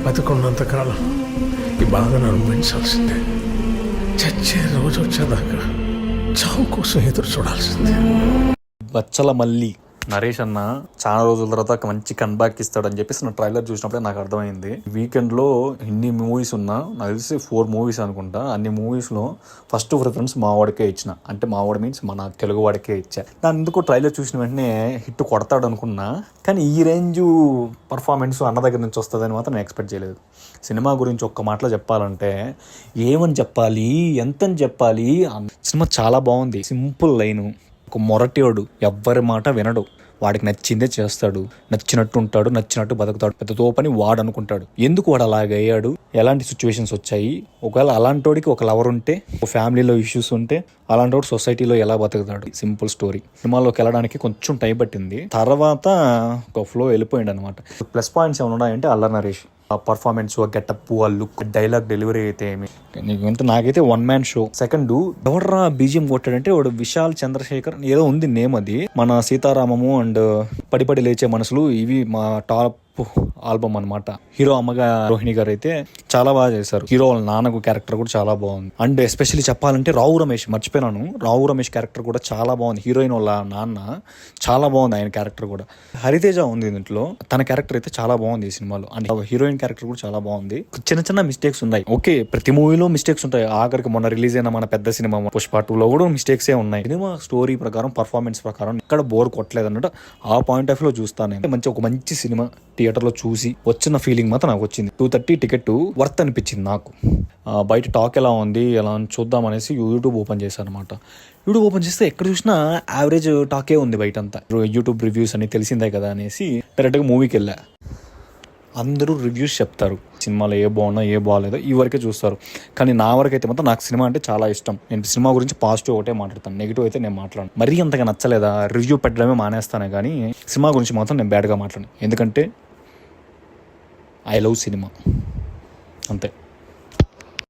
బతుకున్నంతకాలం ఈ బాధను అనుభవించాల్సిందే. చచ్చే రోజు వచ్చేదాకా చావు కోసం ఎదురు చూడాల్సిందే. బచ్చల మల్లి నరేష్ అన్న చాలా రోజుల తర్వాత ఒక మంచి కన్బ్యాక్ ఇస్తాడని చెప్పేసి నా ట్రైలర్ చూసినప్పుడే నాకు అర్థమైంది. వీకెండ్లో ఇన్ని మూవీస్ ఉన్నా నాకు తెలిసి 4 మూవీస్ అనుకుంటా. అన్ని మూవీస్లో ఫస్ట్ ప్రిఫరెన్స్ మావాడికే ఇచ్చిన, అంటే మావాడు మీన్స్ మన తెలుగు వాడికే ఇచ్చా. దాని ఎందుకు ట్రైలర్ చూసిన వెంటనే హిట్ కొడతాడు అనుకున్నా, కానీ ఈ రేంజ్ పర్ఫార్మెన్స్ అన్న దగ్గర నుంచి వస్తుందని మాత్రం నేను ఎక్స్పెక్ట్ చేయలేదు. సినిమా గురించి ఒక్క మాటలో చెప్పాలంటే ఏమని చెప్పాలి, ఎంతని చెప్పాలి. సినిమా చాలా బాగుంది. సింపుల్ లైను, ఒక మొరటోడు, ఎవ్వరి మాట వినడు, వాడికి నచ్చిందే చేస్తాడు, నచ్చినట్టు ఉంటాడు, నచ్చినట్టు బతుకుతాడు. పెద్ద తోపని వాడు అనుకుంటాడు. ఎందుకు వాడు అలాగ అయ్యాడు, ఎలాంటి సిచ్యువేషన్స్ వచ్చాయి, ఒకవేళ అలాంటోడికి ఒక లవర్ ఉంటే, ఒక ఫ్యామిలీలో ఇష్యూస్ ఉంటే, అలాంటి సొసైటీలో ఎలా బతుకుతాడు. Simple story. సినిమాలోకి వెళ్ళడానికి కొంచెం టైం పట్టింది, తర్వాత ఒక ఫ్లో వెళ్ళిపోయింది అనమాట. ప్లస్ పాయింట్స్ ఏమైనా ఉన్నాయంటే అల్లరి నరేష్ ఆ పర్ఫార్మెన్స్, ఆ గెటప్, ఆ లుక్, డైలాగ్ డెలివరీ అయితే ఏమి నీకు నాకైతే 1 man షో. సెకండ్ ఎవర్రా బీజియం కొట్టాడంటే వాడు విశాల్ చంద్రశేఖర్ ఏదో ఉంది నేమ్, అది మన సీతారామము అండ్ పడిపడి లేచే మనసులు, ఇవి మా టాప్ ఆల్బమ్ అనమాట. హీరో అమ్మగా రోహిణి గారు అయితే చాలా బాగా చేశారు. హీరో వాళ్ళ నాన్నకు క్యారెక్టర్ కూడా చాలా బాగుంది. అండ్ ఎస్పెషల్లీ చెప్పాలంటే రావు రమేష్, మర్చిపోయినాను, రావు రమేష్ క్యారెక్టర్ కూడా చాలా బాగుంది. హీరోయిన్ వాళ్ళ నాన్న చాలా బాగుంది, ఆయన క్యారెక్టర్ కూడా. హరితేజ ఉంది దీంట్లో, తన క్యారెక్టర్ అయితే చాలా బాగుంది ఈ సినిమాలో. అండ్ హీరోయిన్ క్యారెక్టర్ కూడా చాలా బాగుంది. చిన్న చిన్న మిస్టేక్స్ ఉన్నాయి, ఓకే, ప్రతి మూవీలో మిస్టేక్స్ ఉంటాయి. ఆఖరికి మొన్న రిలీజ్ అయిన మన పెద్ద సినిమా పుష్ప 2లో కూడా మిస్టేక్సే ఉన్నాయి. సినిమా స్టోరీ ప్రకారం, పర్ఫార్మెన్స్ ప్రకారం ఇక్కడ బోర్ కొట్టలేదు అన్నట్టు ఆ పాయింట్ ఆఫ్ లో చూస్తాను నేను. ఒక మంచి సినిమా థియేటర్లో చూసి వచ్చిన ఫీలింగ్ మాత్రం నాకు వచ్చింది. 230 టికెట్ వర్త్ అనిపించింది నాకు. బయట టాక్ ఎలా ఉంది ఎలా అని చూద్దాం అనేసి యూట్యూబ్ ఓపెన్ చేశాను అనమాట. యూట్యూబ్ ఓపెన్ చేస్తే ఎక్కడ చూసినా యావరేజ్ టాకే ఉంది బయట అంతా. యూట్యూబ్ రివ్యూస్ అని తెలిసిందే కదా అనేసి డైరెక్ట్గా మూవీకి వెళ్ళా. అందరూ రివ్యూస్ చెప్తారు, సినిమాలో ఏ బాగున్నా ఏ బాగాలేదో ఈ వరకే చూస్తారు. కానీ నా వరకు అయితే మాత్రం నాకు సినిమా అంటే చాలా ఇష్టం. నేను సినిమా గురించి పాజిటివ్ ఒకటే మాట్లాడతాను, నెగిటివ్ అయితే నేను మాట్లాడను. మరీ అంతగా నచ్చలేదా రివ్యూ పెట్టడమే మానేస్తానే కానీ సినిమా గురించి మాత్రం నేను బ్యాడ్గా మాట్లాడను. ఎందుకంటే ఐ లవ్ సినిమా, అంతే.